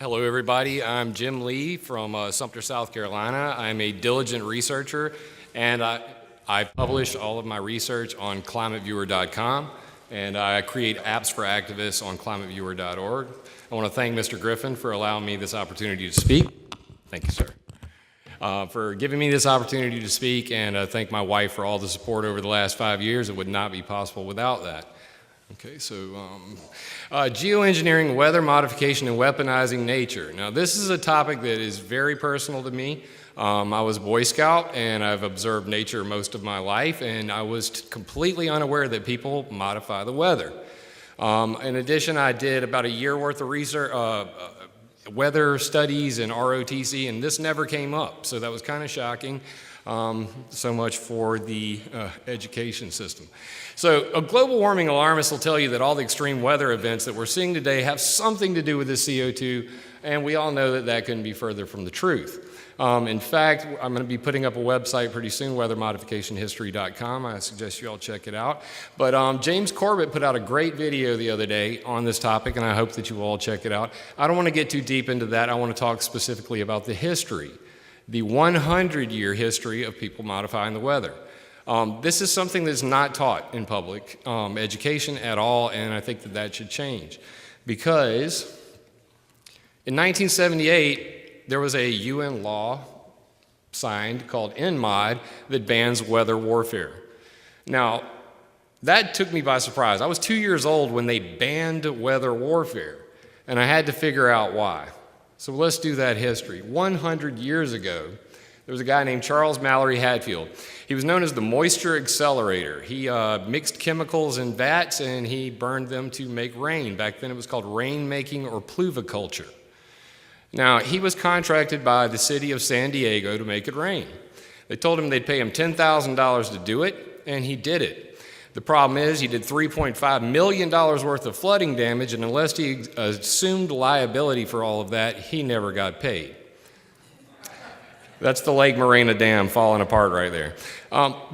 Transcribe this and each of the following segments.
Hello, everybody. I'm Jim Lee from Sumter, South Carolina. I'm a diligent researcher, and I publish all of my research on ClimateViewer.com, and I create apps for activists on ClimateViewer.org. I want to thank Mr. Griffin for allowing me this opportunity to speak. Thank you, sir. For giving me this opportunity to speak, and thank my wife for all the support over the last 5 years. It would not be possible without that. Okay, so geoengineering, weather modification, and weaponizing nature. Now, this is a topic that is very personal to me. I was a Boy Scout, and I've observed nature most of my life, and I was completely unaware that people modify the weather. In addition, I did about a year worth of research, weather studies and ROTC, and this never came up, so that was kind of shocking. So much for the education system. So a global warming alarmist will tell you that all the extreme weather events that we're seeing today have something to do with the CO2, and we all know that that couldn't be further from the truth. In fact, I'm going to be putting up a website pretty soon, weathermodificationhistory.com. I suggest you all check it out. But James Corbett put out a great video the other day on this topic, and I hope that you all check it out. I don't want to get too deep into that. I want to talk specifically about the history, the 100-year history of people modifying the weather. This is something that's not taught in public education at all, and I think that that should change. Because in 1978, there was a UN law signed called INMOD that bans weather warfare. Now, that took me by surprise. I was 2 years old when they banned weather warfare, and I had to figure out why. So let's do that history. 100 years ago, there was a guy named Charles Mallory Hatfield. He was known as the moisture accelerator. He mixed chemicals in vats and he burned them to make rain. Back then it was called rainmaking or pluviculture. Now, he was contracted by the city of San Diego to make it rain. They told him they'd pay him $10,000 to do it, and he did it. The problem is he did $3.5 million worth of flooding damage, and unless he assumed liability for all of that, he never got paid. That's the Lake Morena Dam falling apart right there.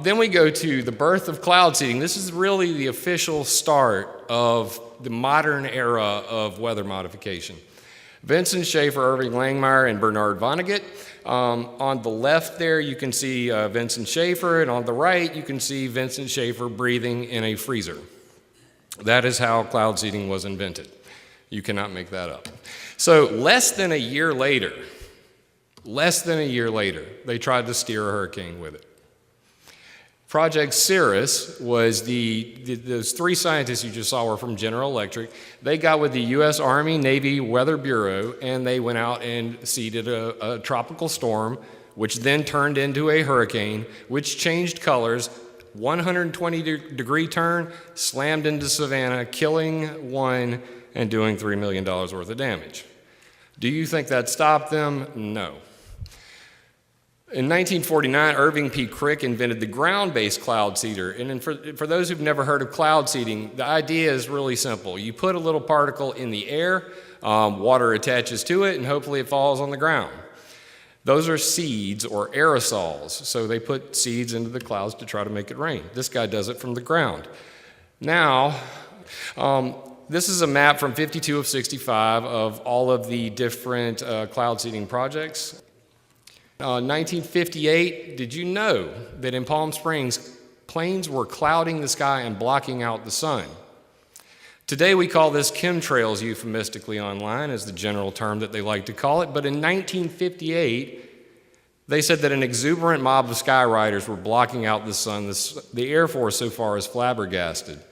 Then we go to the birth of cloud seeding. This is really the official start of the modern era of weather modification. Vincent Schaefer, Irving Langmuir, and Bernard Vonnegut. On the left there, you can see Vincent Schaefer, and on the right, you can see Vincent Schaefer breathing in a freezer. That is how cloud seeding was invented. You cannot make that up. So less than a year later, they tried to steer a hurricane with it. Project Cirrus was those three scientists you just saw were from General Electric. They got with the U.S. Army Navy Weather Bureau, and they went out and seeded a tropical storm, which then turned into a hurricane, which changed colors, 120-degree turn, slammed into Savannah, killing one and doing $3 million worth of damage. Do you think that stopped them? No. In 1949, Irving P. Krick invented the ground-based cloud seeder. And for those who've never heard of cloud seeding, the idea is really simple. You put a little particle in the air, water attaches to it, and hopefully it falls on the ground. Those are seeds or aerosols. So they put seeds into the clouds to try to make it rain. This guy does it from the ground. Now, this is a map from 52 of 65 of all of the different cloud seeding projects. 1958, did you know that in Palm Springs, planes were clouding the sky and blocking out the sun? Today we call this chemtrails euphemistically online, as the general term that they like to call it, but in 1958, they said that an exuberant mob of skyriders were blocking out the sun. The Air Force so far is flabbergasted.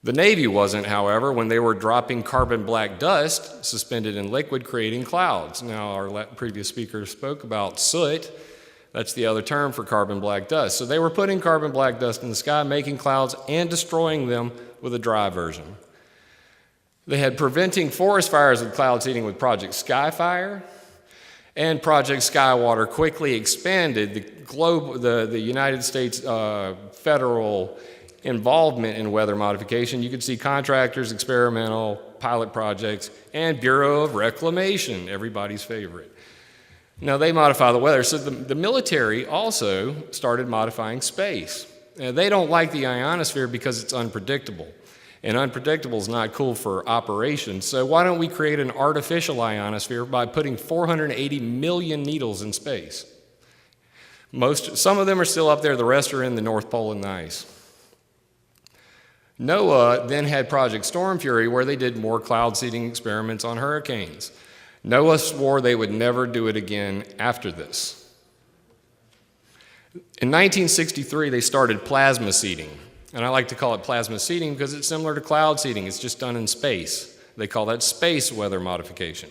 The Navy wasn't, however, when they were dropping carbon black dust suspended in liquid, creating clouds. Now, our previous speaker spoke about soot. That's the other term for carbon black dust. So they were putting carbon black dust in the sky, making clouds, and destroying them with a dry version. They had preventing forest fires with cloud seeding with Project Skyfire, and Project Skywater quickly expanded the United States federal involvement in weather modification. You can see contractors, experimental, pilot projects, and Bureau of Reclamation, everybody's favorite. Now, they modify the weather. So the military also started modifying space. Now, they don't like the ionosphere because it's unpredictable. And unpredictable is not cool for operations, so why don't we create an artificial ionosphere by putting 480 million needles in space? Some of them are still up there, the rest are in the North Pole in the ice. NOAA then had Project Storm Fury, where they did more cloud seeding experiments on hurricanes. NOAA swore they would never do it again after this. In 1963, they started plasma seeding. And I like to call it plasma seeding because it's similar to cloud seeding. It's just done in space. They call that space weather modification.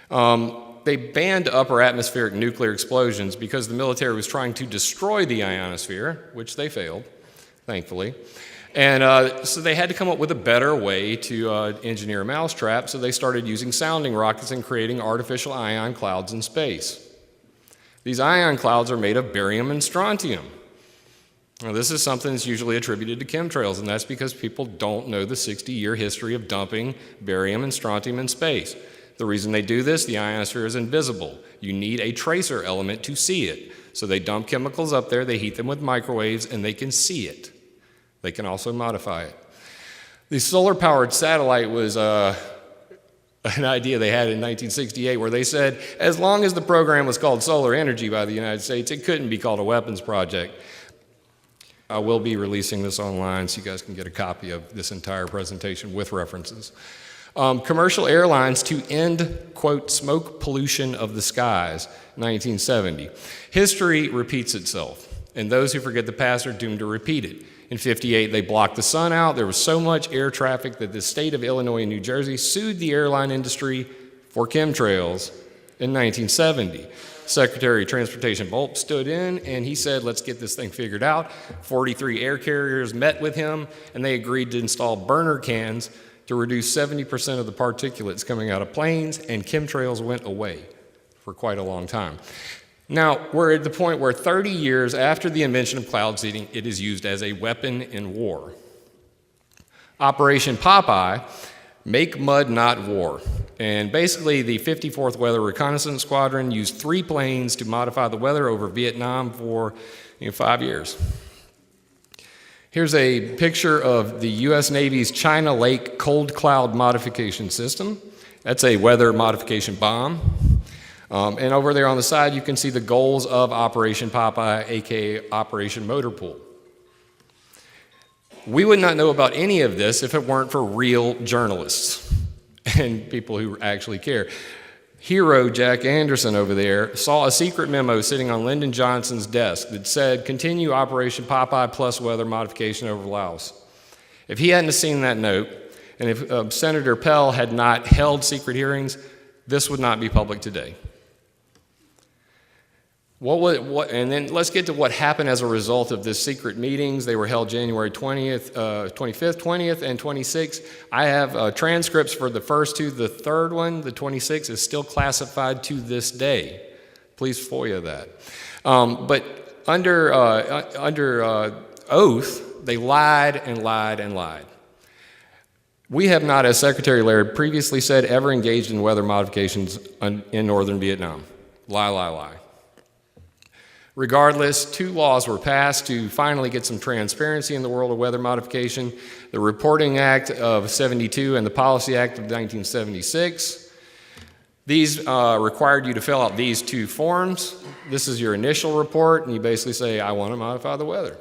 They banned upper atmospheric nuclear explosions because the military was trying to destroy the ionosphere, which they failed, thankfully. And so they had to come up with a better way to engineer a mousetrap, so they started using sounding rockets and creating artificial ion clouds in space. These ion clouds are made of barium and strontium. Now, this is something that's usually attributed to chemtrails, and that's because people don't know the 60-year history of dumping barium and strontium in space. The reason they do this, the ionosphere is invisible. You need a tracer element to see it. So they dump chemicals up there, they heat them with microwaves, and they can see it. They can also modify it. The solar-powered satellite was an idea they had in 1968 where they said, as long as the program was called solar energy by the United States, it couldn't be called a weapons project. I will be releasing this online so you guys can get a copy of this entire presentation with references. Commercial airlines to end, quote, smoke pollution of the skies, 1970. History repeats itself, and those who forget the past are doomed to repeat it. In 58, they blocked the sun out. There was so much air traffic that the state of Illinois and New Jersey sued the airline industry for chemtrails in 1970. Secretary of Transportation Volpe stood in and he said, let's get this thing figured out. 43 air carriers met with him and they agreed to install burner cans to reduce 70% of the particulates coming out of planes, and chemtrails went away for quite a long time. Now, we're at the point where 30 years after the invention of cloud seeding, it is used as a weapon in war. Operation Popeye, make mud, not war. And basically, the 54th Weather Reconnaissance Squadron used 3 planes to modify the weather over Vietnam for 5 years. Here's a picture of the U.S. Navy's China Lake Cold Cloud Modification System. That's a weather modification bomb. And over there on the side, you can see the goals of Operation Popeye, aka Operation Motor Pool. We would not know about any of this if it weren't for real journalists and people who actually care. Hero Jack Anderson over there saw a secret memo sitting on Lyndon Johnson's desk that said, continue Operation Popeye plus weather modification over Laos. If he hadn't seen that note, and if Senator Pell had not held secret hearings, this would not be public today. And then let's get to what happened as a result of this secret meetings. They were held January 25th, 20th, and 26th. I have transcripts for the first 2. The third one, the 26th, is still classified to this day. Please FOIA that. But under oath, they lied and lied and lied. We have not, as Secretary Laird previously said, ever engaged in weather modifications in northern Vietnam. Lie, lie, lie. Regardless, 2 laws were passed to finally get some transparency in the world of weather modification: the Reporting Act of '72 and the Policy Act of 1976. These required you to fill out these 2 forms. This is your initial report, and you basically say, I want to modify the weather.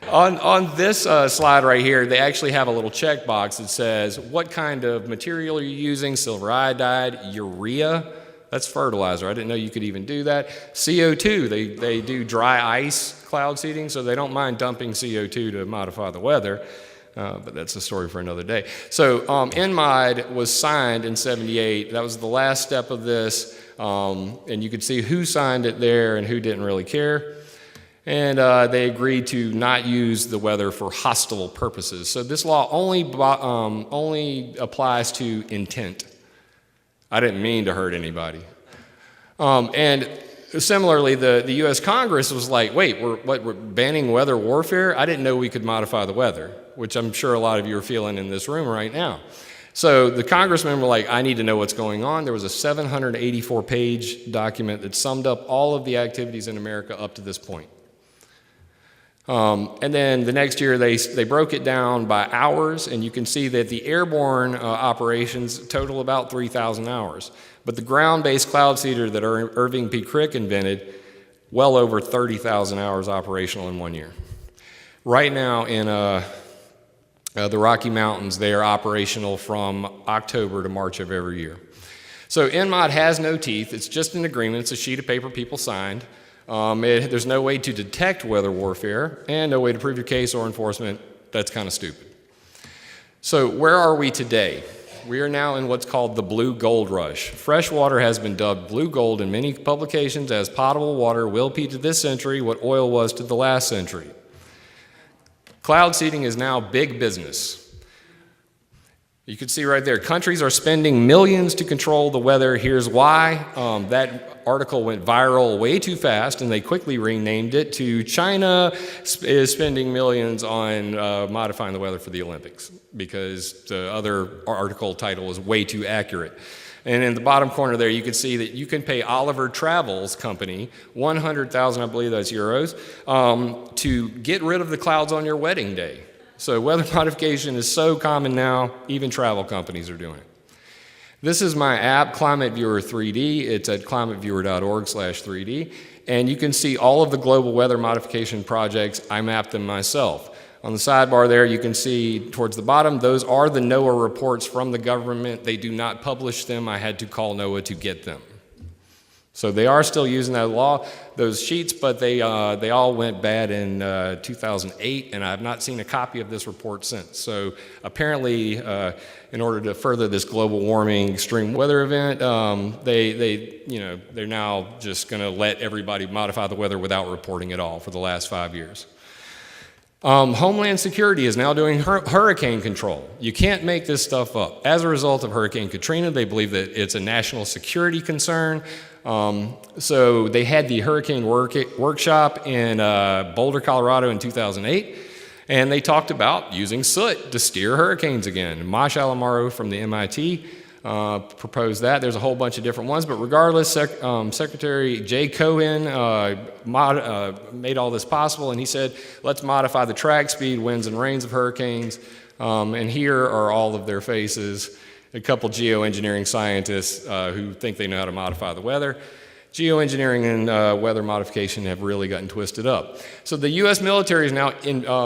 On this slide right here, they actually have a little checkbox that says, what kind of material are you using? Silver iodide, urea. That's fertilizer. I didn't know you could even do that. CO2, they do dry ice cloud seeding, so they don't mind dumping CO2 to modify the weather, but that's a story for another day. So NMOD was signed in '78. That was the last step of this, and you could see who signed it there and who didn't really care. And they agreed to not use the weather for hostile purposes. So this law only applies to intent. I didn't mean to hurt anybody. And similarly, the U.S. Congress was like, wait, we're banning weather warfare? I didn't know we could modify the weather, which I'm sure a lot of you are feeling in this room right now. So the congressmen were like, I need to know what's going on. There was a 784-page document that summed up all of the activities in America up to this point. And then the next year, they broke it down by hours, and you can see that the airborne operations total about 3,000 hours. But the ground-based cloud seeder that Irving P. Krick invented, well over 30,000 hours operational in 1 year. Right now in the Rocky Mountains, they are operational from October to March of every year. So InMod has no teeth. It's just an agreement. It's a sheet of paper people signed. There's no way to detect weather warfare and no way to prove your case or enforcement. That's kind of stupid. So where are we today? We are now in what's called the blue gold rush. Fresh water has been dubbed blue gold in many publications, as potable water will be to this century what oil was to the last century. Cloud seeding is now big business. You can see right there, countries are spending millions to control the weather. Here's why. That article went viral way too fast, and they quickly renamed it to China is spending millions on modifying the weather for the Olympics, because the other article title was way too accurate. And in the bottom corner there, you can see that you can pay Oliver Travel's company 100,000, I believe that's euros, to get rid of the clouds on your wedding day. So weather modification is so common now, even travel companies are doing it. This is my app, ClimateViewer 3D. It's at climateviewer.org/3D. And you can see all of the global weather modification projects. I mapped them myself. On the sidebar there, you can see towards the bottom, those are the NOAA reports from the government. They do not publish them. I had to call NOAA to get them. So they are still using those sheets, but they all went bad in 2008, and I have not seen a copy of this report since. So apparently, in order to further this global warming extreme weather event, they're now just going to let everybody modify the weather without reporting at all for the last 5 years. Homeland Security is now doing hurricane control. You can't make this stuff up. As a result of Hurricane Katrina, they believe that it's a national security concern. So they had the hurricane workshop in Boulder, Colorado in 2008, and they talked about using soot to steer hurricanes again. Mosh Alamaro from the MIT proposed that. There's a whole bunch of different ones, but regardless, Secretary Jay Cohen made all this possible, and he said, let's modify the track speed, winds, and rains of hurricanes, and here are all of their faces. A couple geoengineering scientists who think they know how to modify the weather. Geoengineering and weather modification have really gotten twisted up. So the U.S. military is now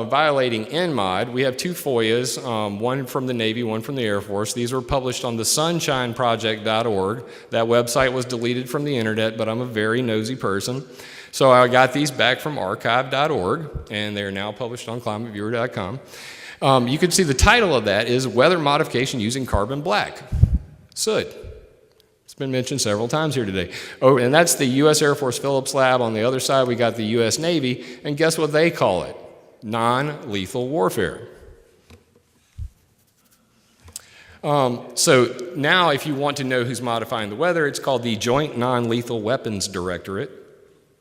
violating InMod. We have 2 FOIAs, one from the Navy, one from the Air Force. These were published on the sunshineproject.org. That website was deleted from the internet, but I'm a very nosy person. So I got these back from archive.org, and they're now published on climateviewer.com. You can see the title of that is Weather Modification Using Carbon Black. Soot. It's been mentioned several times here today. Oh, and that's the U.S. Air Force Phillips Lab. On the other side, we got the U.S. Navy, and guess what they call it? Non-lethal warfare. So now if you want to know who's modifying the weather, it's called the Joint Non-Lethal Weapons Directorate.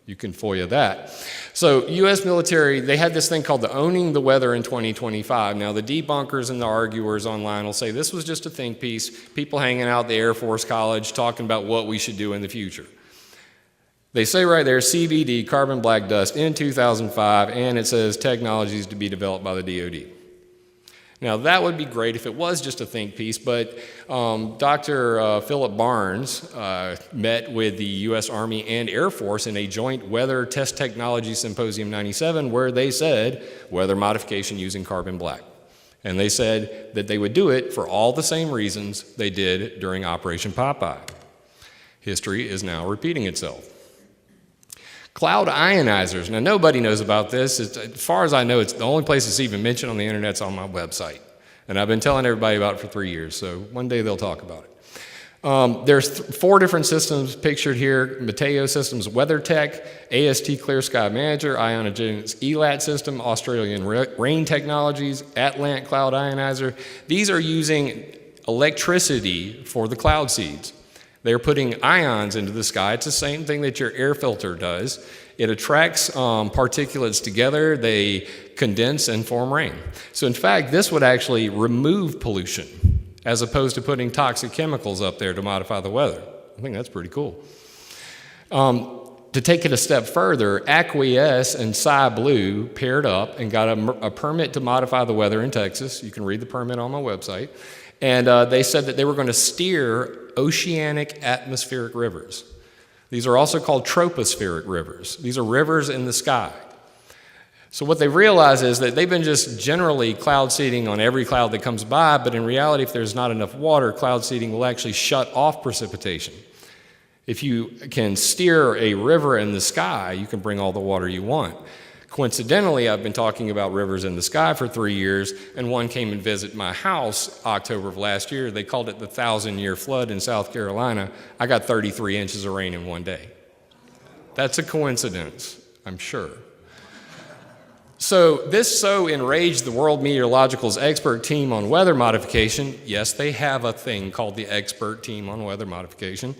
You can FOIA that. So U.S. military, they had this thing called the Owning the Weather in 2025. Now the debunkers and the arguers online will say this was just a think piece, people hanging out at the Air Force College talking about what we should do in the future. They say right there, CBD, carbon black dust, in 2005, and it says technologies to be developed by the DoD. Now, that would be great if it was just a think piece, but Dr. Philip Barnes met with the U.S. Army and Air Force in a joint Weather Test Technology Symposium 97, where they said weather modification using carbon black. And they said that they would do it for all the same reasons they did during Operation Popeye. History is now repeating itself. Cloud ionizers. Now, nobody knows about this. As far as I know, it's the only place it's even mentioned on the internet is on my website. And I've been telling everybody about it for 3 years, so one day they'll talk about it. There's 4 different systems pictured here. Mateo Systems WeatherTech, AST Clear Sky Manager, Ionogenix ELAT System, Australian Rain Technologies, Atlant Cloud Ionizer. These are using electricity for the cloud seeds. They're putting ions into the sky. It's the same thing that your air filter does. It attracts particulates together, they condense and form rain. So in fact, this would actually remove pollution as opposed to putting toxic chemicals up there to modify the weather. I think that's pretty cool. To take it a step further, Aqueous and Blue paired up and got a permit to modify the weather in Texas. You can read the permit on my website. And they said that they were going to steer oceanic atmospheric rivers. These are also called tropospheric rivers. These are rivers in the sky. So what they realized is that they've been just generally cloud seeding on every cloud that comes by, but in reality, if there's not enough water, cloud seeding will actually shut off precipitation. If you can steer a river in the sky, you can bring all the water you want. Coincidentally, I've been talking about rivers in the sky for 3 years, and one came and visited my house October of last year. They called it the 1,000-year flood in South Carolina. I got 33 inches of rain in one day. That's a coincidence, I'm sure. So this so enraged the World Meteorological's expert team on weather modification. Yes, they have a thing called the expert team on weather modification.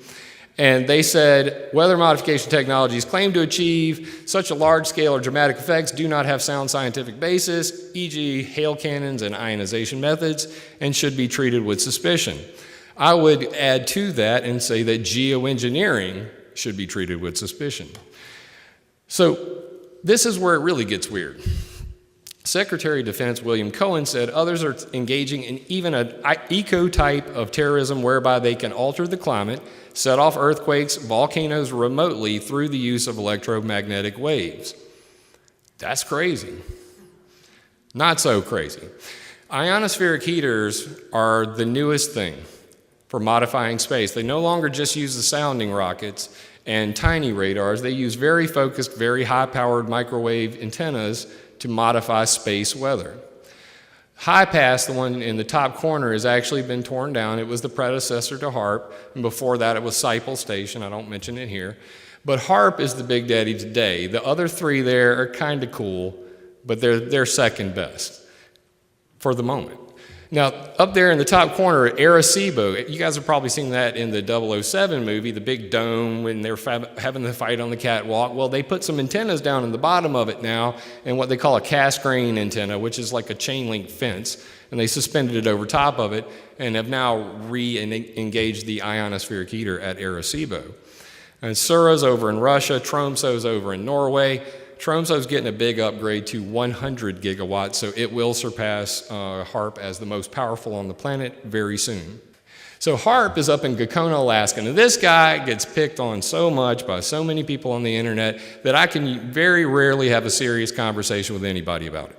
And they said, weather modification technologies claim to achieve such a large scale or dramatic effects do not have sound scientific basis, e.g. hail cannons and ionization methods, and should be treated with suspicion. I would add to that and say that geoengineering should be treated with suspicion. So this is where it really gets weird. Secretary of Defense William Cohen said others are engaging in even an eco-type of terrorism whereby they can alter the climate, set off earthquakes, volcanoes remotely through the use of electromagnetic waves. That's crazy. Not so crazy. Ionospheric heaters are the newest thing for modifying space. They no longer just use the sounding rockets and tiny radars. They use very focused, very high-powered microwave antennas to modify space weather. High Pass, the one in the top corner, has actually been torn down. It was the predecessor to HARP, and before that it was Seipel Station. I don't mention it here. But HARP is the big daddy today. The other three there are kind of cool, but they're second best for the moment. Now, up there in the top corner, Arecibo, you guys have probably seen that in the 007 movie, the big dome when they're having the fight on the catwalk. Well, they put some antennas down in the bottom of it now, and what they call a cast grain antenna, which is like a chain link fence, and they suspended it over top of it and have now re-engaged the ionospheric heater at Arecibo. And Cirrus over in Russia, Tromsø's over in Norway. Tromsø's getting a big upgrade to 100 gigawatts, so it will surpass HARP as the most powerful on the planet very soon. So HARP is up in Gakona, Alaska, and this guy gets picked on so much by so many people on the internet that I can very rarely have a serious conversation with anybody about it.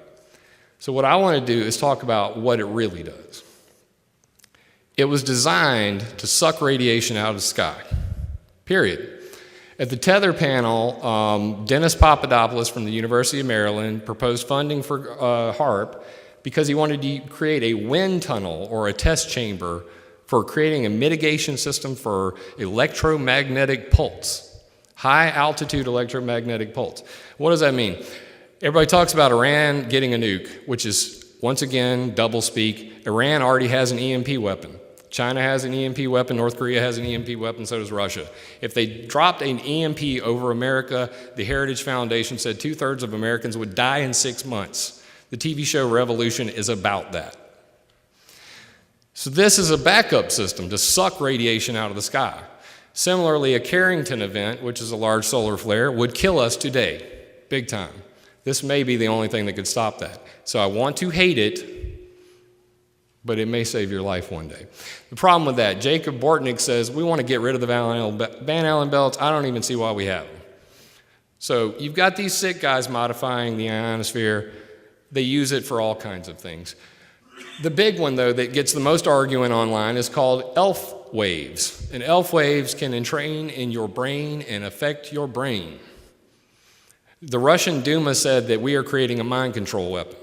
So what I want to do is talk about what it really does. It was designed to suck radiation out of the sky, period. At the Tether panel, Dennis Papadopoulos from the University of Maryland proposed funding for HARP because he wanted to create a wind tunnel or a test chamber for creating a mitigation system for electromagnetic pulse, high altitude electromagnetic pulse. What does that mean? Everybody talks about Iran getting a nuke, which is, once again, double speak. Iran already has an EMP weapon. China has an EMP weapon, North Korea has an EMP weapon, so does Russia. If they dropped an EMP over America, the Heritage Foundation said 2/3 of Americans would die in 6 months. The TV show Revolution is about that. So this is a backup system to suck radiation out of the sky. Similarly, a Carrington event, which is a large solar flare, would kill us today, big time. This may be the only thing that could stop that. So I want to hate it, but it may save your life one day. The problem with that, Jacob Bortnick says, we want to get rid of the Van Allen belts. I don't even see why we have them. So you've got these sick guys modifying the ionosphere. They use it for all kinds of things. The big one, though, that gets the most arguing online is called ELF waves. And ELF waves can entrain in your brain and affect your brain. The Russian Duma said that we are creating a mind control weapon.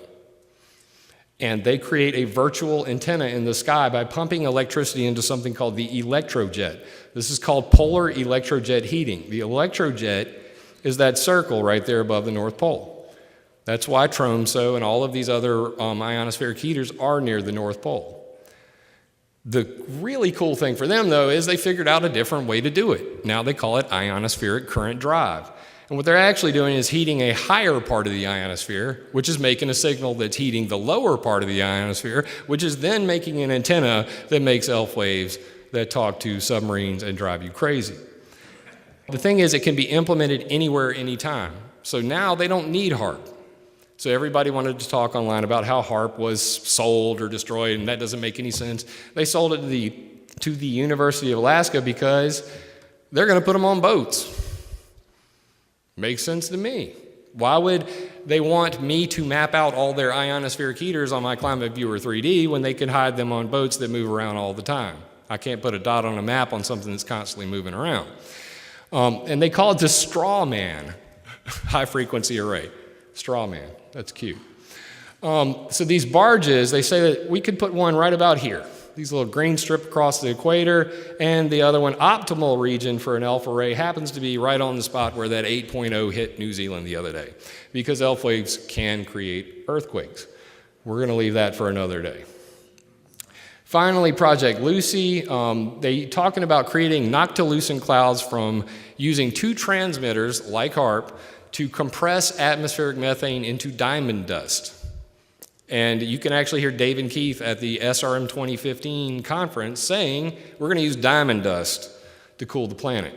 And they create a virtual antenna in the sky by pumping electricity into something called the electrojet. This is called polar electrojet heating. The electrojet is that circle right there above the North Pole. That's why Tromsø and all of these other ionospheric heaters are near the North Pole. The really cool thing for them, though, is they figured out a different way to do it. Now they call it ionospheric current drive. And what they're actually doing is heating a higher part of the ionosphere, which is making a signal that's heating the lower part of the ionosphere, which is then making an antenna that makes ELF waves that talk to submarines and drive you crazy. The thing is, it can be implemented anywhere, anytime. So now they don't need HAARP. So everybody wanted to talk online about how HAARP was sold or destroyed, and that doesn't make any sense. They sold it to the University of Alaska because they're going to put them on boats. Makes sense to me. Why would they want me to map out all their ionospheric heaters on my ClimateViewer 3D when they can hide them on boats that move around all the time? I can't put a dot on a map on something that's constantly moving around. And they call it the straw man high frequency array. Straw man, that's cute. So these barges, they say that we could put one right about here. These little green strip across the equator, and the other one, optimal region for an alpha ray, happens to be right on the spot where that 8.0 hit New Zealand the other day, because alpha waves can create earthquakes. We're going to leave that for another day. Finally, Project Lucy, they talking about creating noctilucent clouds from using two transmitters like HAARP to compress atmospheric methane into diamond dust. And you can actually hear Dave and Keith at the SRM 2015 conference saying, we're going to use diamond dust to cool the planet.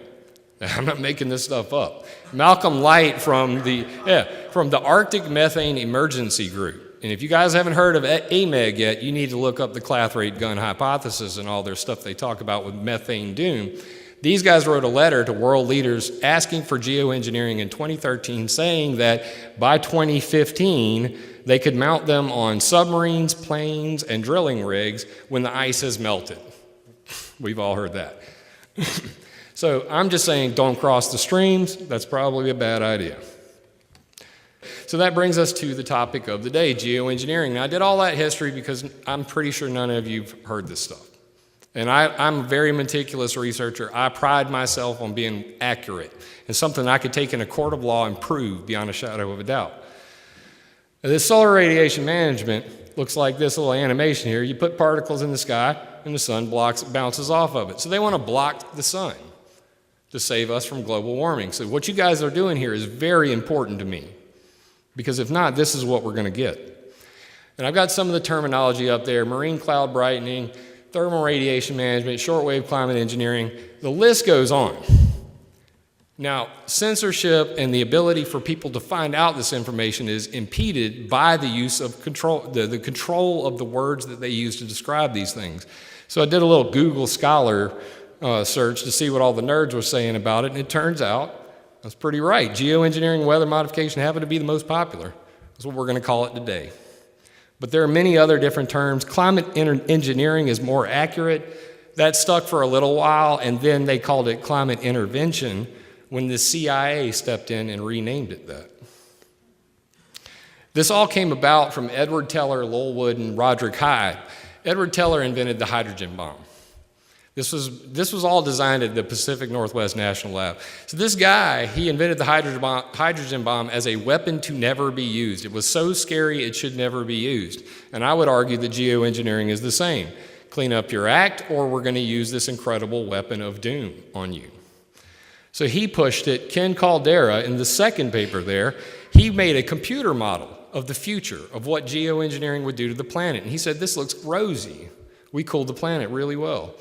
I'm not making this stuff up. Malcolm Light from the Arctic Methane Emergency Group. And if you guys haven't heard of AMEG yet, you need to look up the Clathrate gun hypothesis and all their stuff they talk about with methane doom. These guys wrote a letter to world leaders asking for geoengineering in 2013, saying that by 2015, they could mount them on submarines, planes, and drilling rigs when the ice has melted. We've all heard that. So I'm just saying, don't cross the streams. That's probably a bad idea. So that brings us to the topic of the day, geoengineering. Now, I did all that history because I'm pretty sure none of you have heard this stuff. And I'm a very meticulous researcher. I pride myself on being accurate. It's something I could take in a court of law and prove beyond a shadow of a doubt. Now, this solar radiation management looks like this little animation here. You put particles in the sky, and the sun bounces off of it. So they want to block the sun to save us from global warming. So what you guys are doing here is very important to me, because if not, this is what we're going to get. And I've got some of the terminology up there: marine cloud brightening, thermal radiation management, shortwave climate engineering. The list goes on. Now, censorship and the ability for people to find out this information is impeded by the use of control, the control of the words that they use to describe these things. So I did a little Google Scholar search to see what all the nerds were saying about it, and it turns out I was pretty right. Geoengineering and weather modification happen to be the most popular. That's what we're going to call it today. But there are many other different terms. Climate engineering is more accurate. That stuck for a little while, and then they called it climate intervention when the CIA stepped in and renamed it that. This all came about from Edward Teller, Lowell Wood, and Roderick Hyde. Edward Teller invented the hydrogen bomb. This was all designed at the Pacific Northwest National Lab. So this guy, he invented the hydrogen bomb as a weapon to never be used. It was so scary it should never be used. And I would argue that geoengineering is the same. Clean up your act, or we're going to use this incredible weapon of doom on you. So he pushed it. Ken Caldera, in the second paper there, he made a computer model of the future of what geoengineering would do to the planet. And he said, this looks rosy. We cooled the planet really well.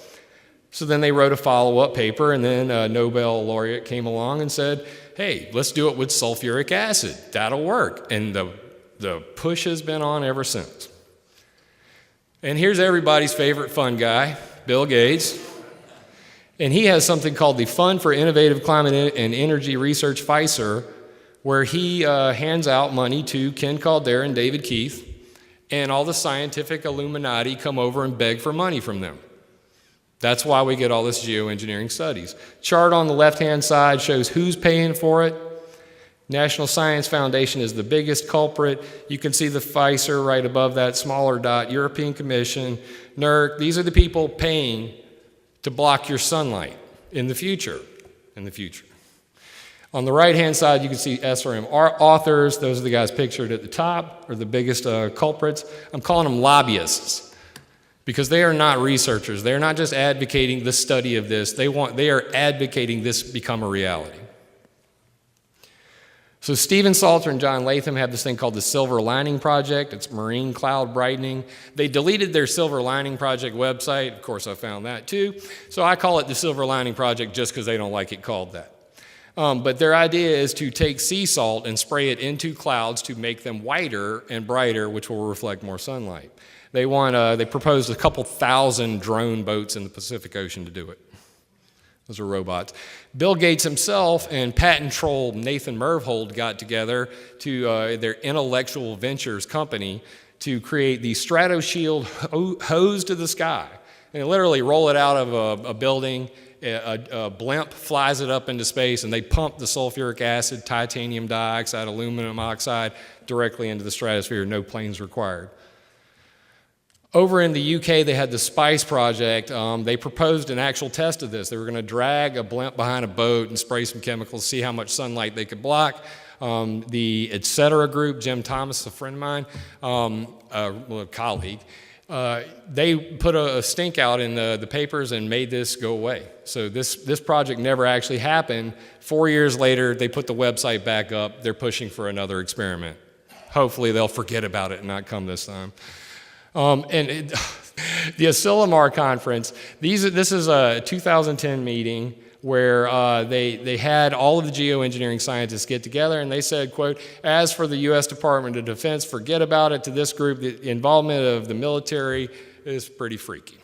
So then they wrote a follow-up paper, and then a Nobel laureate came along and said, hey, let's do it with sulfuric acid. That'll work. And the push has been on ever since. And here's everybody's favorite fun guy, Bill Gates. And he has something called the Fund for Innovative Climate and Energy Research, FICER, where he hands out money to Ken Caldera and David Keith, and all the scientific Illuminati come over and beg for money from them. That's why we get all this geoengineering studies. Chart on the left-hand side shows who's paying for it. National Science Foundation is the biggest culprit. You can see the FICER right above that smaller dot, European Commission, NERC. These are the people paying to block your sunlight in the future. On the right-hand side, you can see SRM authors. Those are the guys pictured at the top, or the biggest culprits. I'm calling them lobbyists, because they are not researchers. They're not just advocating the study of this. They are advocating this become a reality. So Stephen Salter and John Latham have this thing called the Silver Lining Project. It's marine cloud brightening. They deleted their Silver Lining Project website. Of course, I found that too. So I call it the Silver Lining Project just because they don't like it called that. But their idea is to take sea salt and spray it into clouds to make them whiter and brighter, which will reflect more sunlight. They proposed a couple thousand drone boats in the Pacific Ocean to do it. Those are robots. Bill Gates himself and patent troll Nathan Myhrvold got together to their Intellectual Ventures company to create the StratoShield hose to the sky. And they literally roll it out of a building, a blimp flies it up into space, and they pump the sulfuric acid, titanium dioxide, aluminum oxide directly into the stratosphere, no planes required. Over in the UK, they had the SPICE project. They proposed an actual test of this. They were going to drag a blimp behind a boat and spray some chemicals, see how much sunlight they could block. The Etc. group, Jim Thomas, a friend of mine, a colleague, they put a stink out in the papers and made this go away. So this project never actually happened. 4 years later, they put the website back up. They're pushing for another experiment. Hopefully, they'll forget about it and not come this time. The Asilomar conference, this is a 2010 meeting where they had all of the geoengineering scientists get together, and they said, quote, as for the U.S. Department of Defense, forget about it. To this group, the involvement of the military is pretty freaky.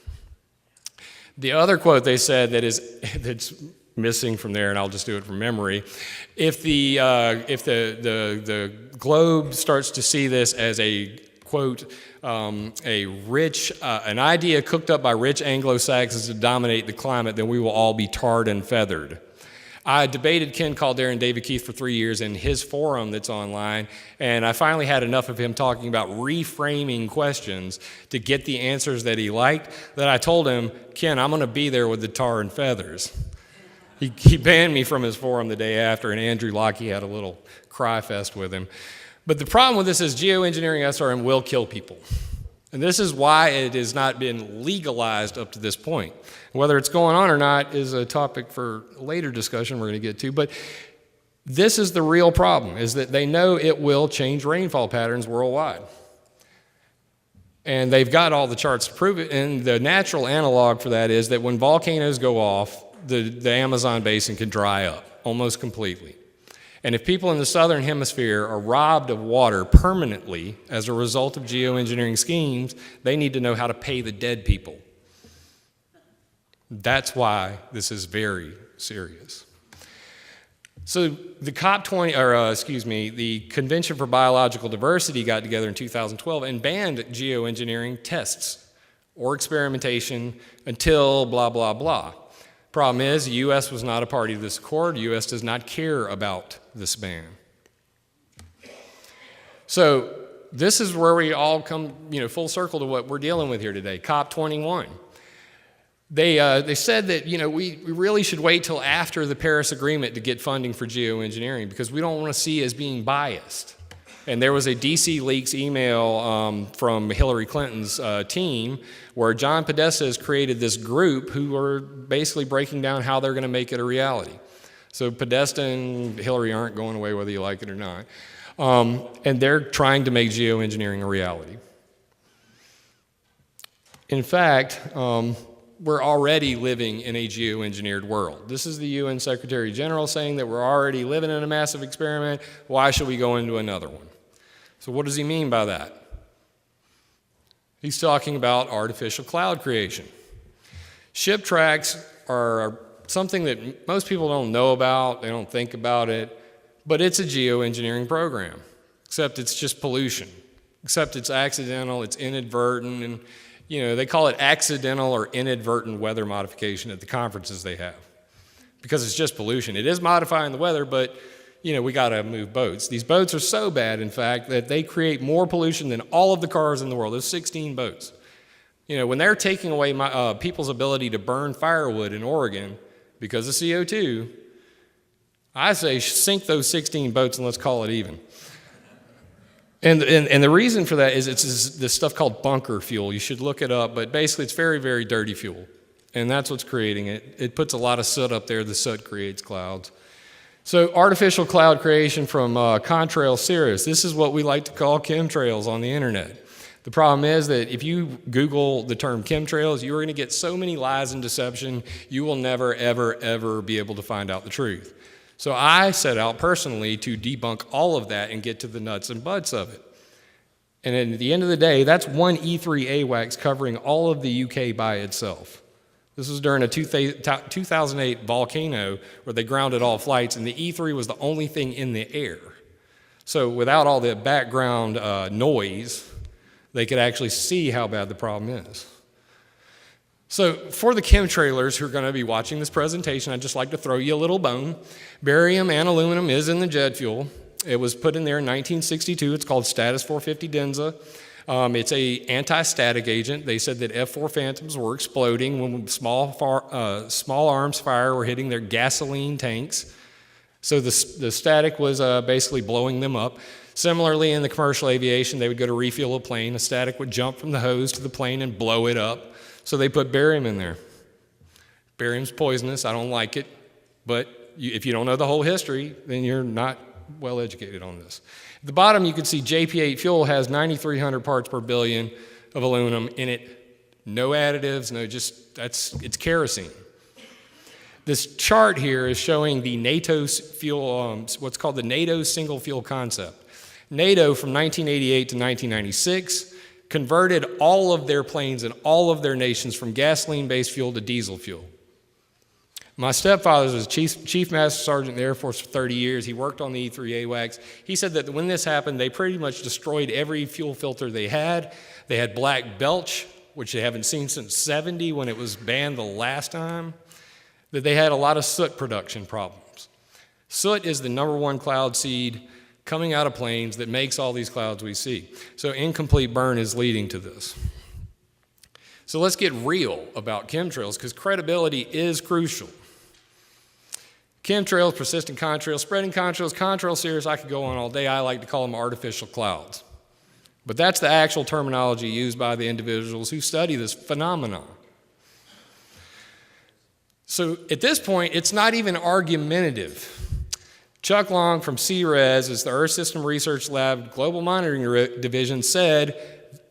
The other quote they said that's missing from there, and I'll just do it from memory, if the globe starts to see this as a, quote, an idea cooked up by rich Anglo-Saxons to dominate the climate, then we will all be tarred and feathered. I debated Ken Calder and David Keith for 3 years in his forum that's online, and I finally had enough of him talking about reframing questions to get the answers that he liked, that I told him, Ken, I'm going to be there with the tar and feathers. He banned me from his forum the day after, and Andrew Lockey had a little cry fest with him. But the problem with this is geoengineering SRM will kill people. And this is why it has not been legalized up to this point. Whether it's going on or not is a topic for later discussion we're going to get to. But this is the real problem, is that they know it will change rainfall patterns worldwide. And they've got all the charts to prove it. And the natural analog for that is that when volcanoes go off, the Amazon basin can dry up almost completely. And if people in the southern hemisphere are robbed of water permanently as a result of geoengineering schemes, they need to know how to pay the dead people. That's why this is very serious. So the the Convention for Biological Diversity got together in 2012 and banned geoengineering tests or experimentation until blah, blah, blah. Problem is, the U.S. was not a party to this accord. The U.S. does not care about this ban. So this is where we all come, full circle to what we're dealing with here today, COP21. They said that, we really should wait till after the Paris Agreement to get funding for geoengineering because we don't want to see as being biased. And there was a DC Leaks email from Hillary Clinton's team where John Podesta has created this group who are basically breaking down how they're going to make it a reality. So Podesta and Hillary aren't going away whether you like it or not. And they're trying to make geoengineering a reality. In fact, we're already living in a geoengineered world. This is the UN Secretary General saying that we're already living in a massive experiment. Why should we go into another one? So what does he mean by that? He's talking about artificial cloud creation. Ship tracks are something that most people don't know about, they don't think about it, but it's a geoengineering program, except it's just pollution, except it's accidental, it's inadvertent, and they call it accidental or inadvertent weather modification at the conferences they have, because it's just pollution. It is modifying the weather, but we got to move boats. These boats are so bad, in fact, that they create more pollution than all of the cars in the world. There's 16 boats. When they're taking away people's ability to burn firewood in Oregon because of CO2, I say sink those 16 boats and let's call it even. And the reason for that is it's this stuff called bunker fuel. You should look it up, but basically it's very, very dirty fuel. And that's what's creating it. It puts a lot of soot up there. The soot creates clouds. So artificial cloud creation from contrail Cirrus. This is what we like to call chemtrails on the internet. The problem is that if you Google the term chemtrails, you're going to get so many lies and deception, you will never, ever, ever be able to find out the truth. So I set out personally to debunk all of that and get to the nuts and bolts of it. And at the end of the day, that's one E3 AWACS covering all of the UK by itself. This was during a 2008 volcano where they grounded all flights, and the E3 was the only thing in the air. So without all the background noise, they could actually see how bad the problem is. So for the chemtrailers who are going to be watching this presentation, I'd just like to throw you a little bone. Barium and aluminum is in the jet fuel. It was put in there in 1962. It's called Status 450 Denza. It's a anti-static agent. They said that F-4 Phantoms were exploding when small arms fire were hitting their gasoline tanks. So the static was basically blowing them up. Similarly, in the commercial aviation, they would go to refuel a plane. A static would jump from the hose to the plane and blow it up. So they put barium in there. Barium's poisonous. I don't like it. But if you don't know the whole history, then you're not well educated on this. At the bottom, you can see JP8 fuel has 9,300 parts per billion of aluminum in it. No additives, it's kerosene. This chart here is showing the NATO's fuel, what's called the NATO single fuel concept. NATO from 1988 to 1996 converted all of their planes in all of their nations from gasoline-based fuel to diesel fuel. My stepfather was Chief Master Sergeant in the Air Force for 30 years. He worked on the E3 AWACS. He said that when this happened, they pretty much destroyed every fuel filter they had. They had black belch, which they haven't seen since 70 when it was banned the last time. That they had a lot of soot production problems. Soot is the #1 cloud seed coming out of planes that makes all these clouds we see. So incomplete burn is leading to this. So let's get real about chemtrails because credibility is crucial. Chemtrails, persistent contrails, spreading contrails, contrail Cirrus, I could go on all day. I like to call them artificial clouds. But that's the actual terminology used by the individuals who study this phenomenon. So at this point, it's not even argumentative. Chuck Long from CRES, is the Earth System Research Lab Global Monitoring Division, said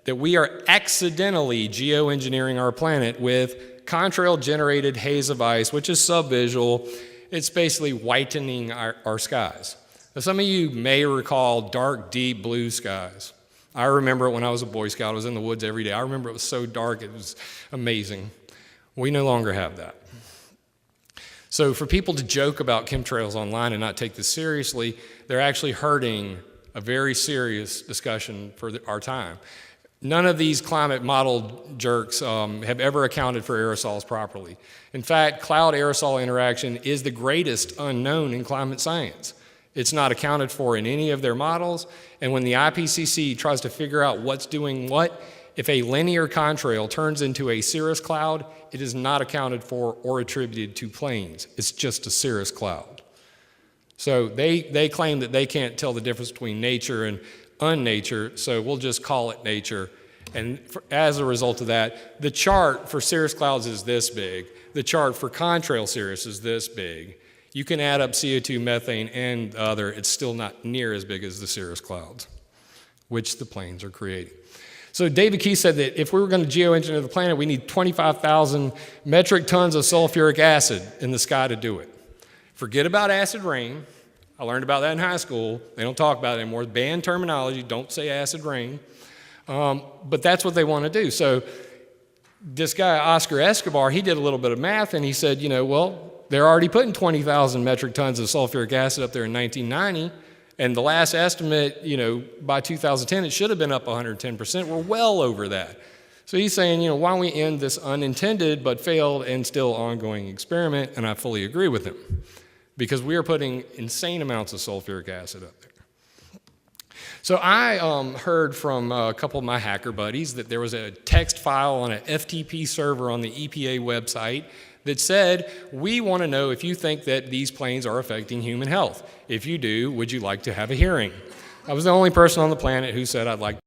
that we are accidentally geoengineering our planet with contrail-generated haze of ice, which is subvisual. It's basically whitening our skies. Now, some of you may recall dark, deep blue skies. I remember it when I was a Boy Scout. I was in the woods every day. I remember it was so dark, it was amazing. We no longer have that. So for people to joke about chemtrails online and not take this seriously, they're actually hurting a very serious discussion for our time. None of these climate model jerks have ever accounted for aerosols properly. In fact, cloud-aerosol interaction is the greatest unknown in climate science. It's not accounted for in any of their models, and when the IPCC tries to figure out what's doing what, if a linear contrail turns into a cirrus cloud, it is not accounted for or attributed to planes. It's just a cirrus cloud. So they claim that they can't tell the difference between nature and unnature, so we'll just call it nature. And as a result of that, the chart for cirrus clouds is this big. The chart for contrail cirrus is this big. You can add up CO2, methane, and other. It's still not near as big as the cirrus clouds, which the planes are creating. So David Key said that if we were going to geoengineer the planet, we need 25,000 metric tons of sulfuric acid in the sky to do it. Forget about acid rain. I learned about that in high school. They don't talk about it anymore. Banned terminology, don't say acid rain. But that's what they want to do. So this guy, Oscar Escobar, he did a little bit of math, and he said, well, they're already putting 20,000 metric tons of sulfuric acid up there in 1990. And the last estimate, by 2010, it should have been up 110%. We're well over that. So he's saying, why don't we end this unintended but failed and still ongoing experiment? And I fully agree with him because we are putting insane amounts of sulfuric acid up there. So I heard from a couple of my hacker buddies that there was a text file on an FTP server on the EPA website that said, we want to know if you think that these planes are affecting human health. If you do, would you like to have a hearing? I was the only person on the planet who said I'd like to.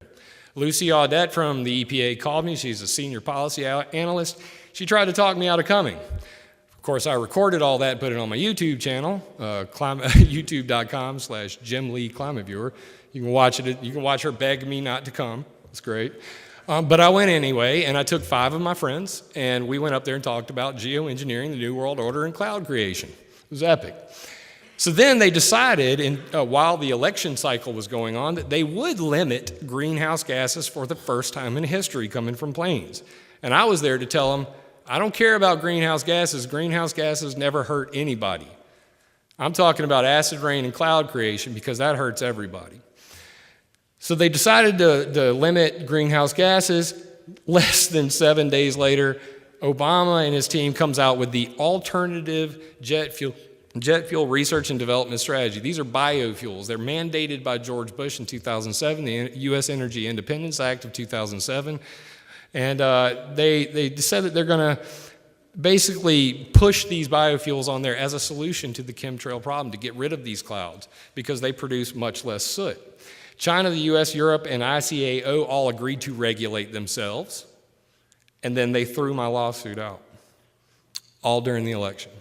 Lucy Audette from the EPA called me. She's a senior policy analyst. She tried to talk me out of coming. Of course, I recorded all that and put it on my YouTube channel, youtube.com/Jim Lee ClimateViewer. You can watch it. You can watch her beg me not to come. It's great. But I went anyway, and I took 5 of my friends, and we went up there and talked about geoengineering, the New World Order, and cloud creation. It was epic. So then they decided, while the election cycle was going on, that they would limit greenhouse gases for the first time in history coming from planes. And I was there to tell them, I don't care about greenhouse gases. Greenhouse gases never hurt anybody. I'm talking about acid rain and cloud creation because that hurts everybody. So they decided to limit greenhouse gases. Less than 7 days later, Obama and his team comes out with the alternative jet fuel research and development strategy. These are biofuels. They're mandated by George Bush in 2007, the U.S. Energy Independence Act of 2007. And they said that they're going to basically push these biofuels on there as a solution to the chemtrail problem to get rid of these clouds because they produce much less soot. China, the U.S., Europe, and ICAO all agreed to regulate themselves, and then they threw my lawsuit out, all during the election.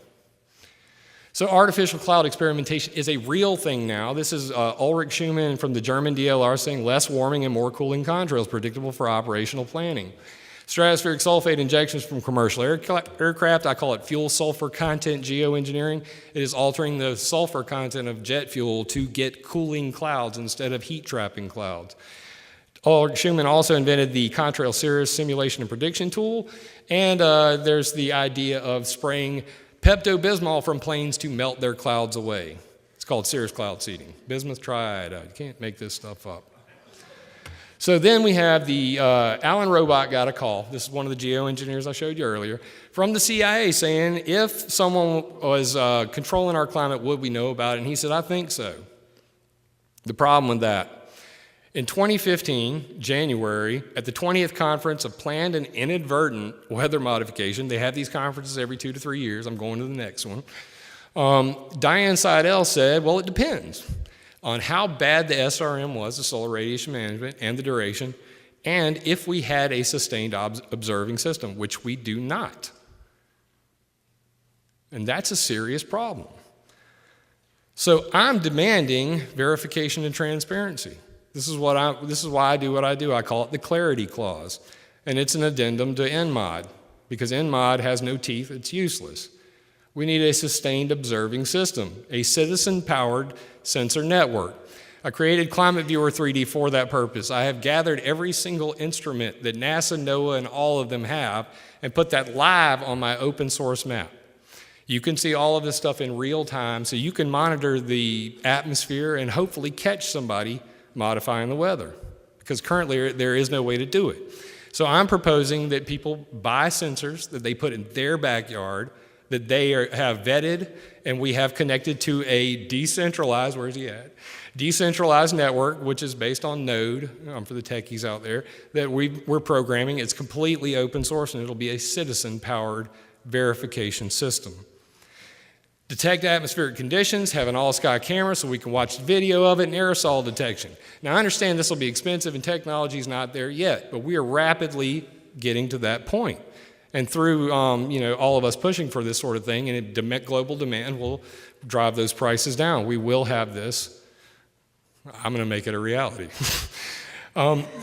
So artificial cloud experimentation is a real thing now. This is Ulrich Schumann from the German DLR saying less warming and more cooling contrails predictable for operational planning. Stratospheric sulfate injections from commercial aircraft, I call it fuel sulfur content geoengineering. It is altering the sulfur content of jet fuel to get cooling clouds instead of heat trapping clouds. Ulrich Schumann also invented the contrail Cirrus simulation and prediction tool, and there's the idea of spraying Pepto-Bismol from planes to melt their clouds away. It's called Cirrus cloud seeding. Bismuth triad, you can't make this stuff up. So then we have the Alan Robot got a call. This is one of the geoengineers I showed you earlier, from the CIA saying, if someone was controlling our climate, would we know about it? And he said, I think so. The problem with that, in 2015, January, at the 20th conference of planned and inadvertent weather modification, they have these conferences every 2 to 3 years. I'm going to the next one. Diane Seidel said, well, it depends on how bad the SRM was, the solar radiation management, and the duration, and if we had a sustained observing system, which we do not. And that's a serious problem. So I'm demanding verification and transparency. This is why I do what I do. I call it the clarity clause. And it's an addendum to NMOD, because NMOD has no teeth, it's useless. We need a sustained observing system, a citizen-powered sensor network. I created ClimateViewer 3D for that purpose. I have gathered every single instrument that NASA, NOAA, and all of them have and put that live on my open source map. You can see all of this stuff in real time, so you can monitor the atmosphere and hopefully catch somebody modifying the weather, because currently there is no way to do it. So I'm proposing that people buy sensors that they put in their backyard, that they have vetted, and we have connected to a decentralized, where's he at? Decentralized network, which is based on Node, for the techies out there, that we're programming. It's completely open source, and it'll be a citizen-powered verification system. Detect atmospheric conditions, have an all-sky camera so we can watch the video of it, and aerosol detection. Now, I understand this will be expensive and technology is not there yet, but we are rapidly getting to that point. And through all of us pushing for this sort of thing, and global demand will drive those prices down. We will have this. I'm going to make it a reality.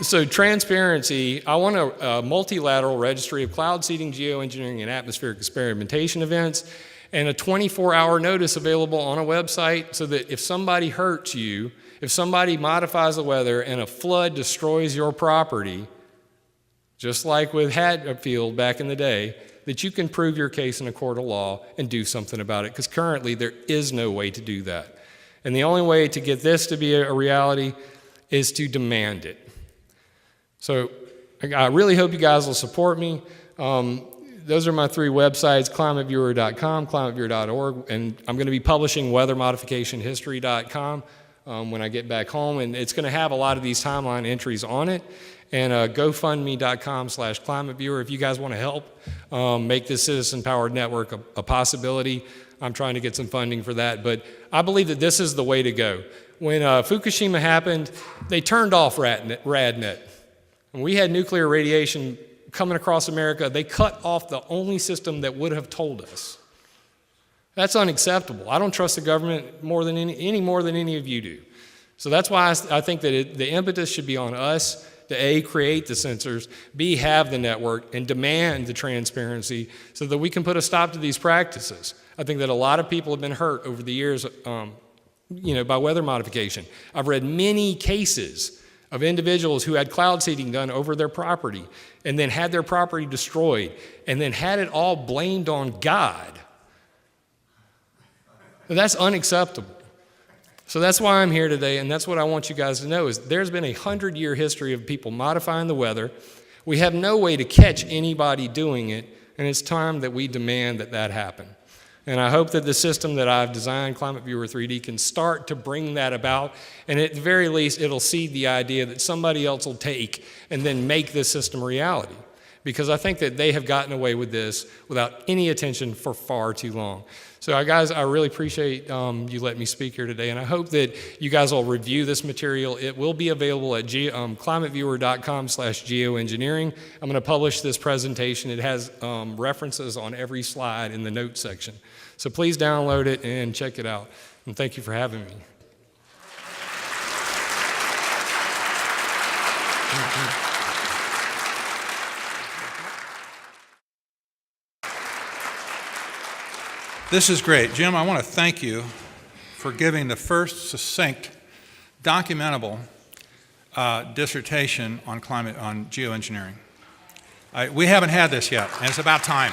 So transparency, I want a multilateral registry of cloud seeding, geoengineering, and atmospheric experimentation events, and a 24-hour notice available on a website so that if somebody hurts you, if somebody modifies the weather and a flood destroys your property, just like with Hatfield back in the day, that you can prove your case in a court of law and do something about it, because currently there is no way to do that. And the only way to get this to be a reality is to demand it. So I really hope you guys will support me. Those are my 3 websites, climateviewer.com, climateviewer.org, and I'm going to be publishing weathermodificationhistory.com when I get back home, and it's going to have a lot of these timeline entries on it. And GoFundMe.com/ClimateViewer if you guys want to help make this citizen-powered network a possibility. I'm trying to get some funding for that, but I believe that this is the way to go. When Fukushima happened, they turned off RadNet. When we had nuclear radiation coming across America, they cut off the only system that would have told us. That's unacceptable. I don't trust the government more than any more than any of you do. So that's why I think that the impetus should be on us to A, create the sensors, B, have the network, and demand the transparency so that we can put a stop to these practices. I think that a lot of people have been hurt over the years, by weather modification. I've read many cases of individuals who had cloud seeding done over their property and then had their property destroyed and then had it all blamed on God. That's unacceptable. So that's why I'm here today, and that's what I want you guys to know is there's been a 100-year history of people modifying the weather. We have no way to catch anybody doing it, and it's time that we demand that that happen. And I hope that the system that I've designed, ClimateViewer 3D, can start to bring that about. And at the very least, it'll seed the idea that somebody else will take and then make this system a reality. Because I think that they have gotten away with this without any attention for far too long. So guys, I really appreciate you letting me speak here today. And I hope that you guys will review this material. It will be available at climateviewer.com/geoengineering. I'm going to publish this presentation. It has references on every slide in the notes section. So please download it and check it out. And thank you for having me. This is great. Jim, I want to thank you for giving the first succinct, documentable dissertation on geoengineering. We haven't had this yet, and it's about time.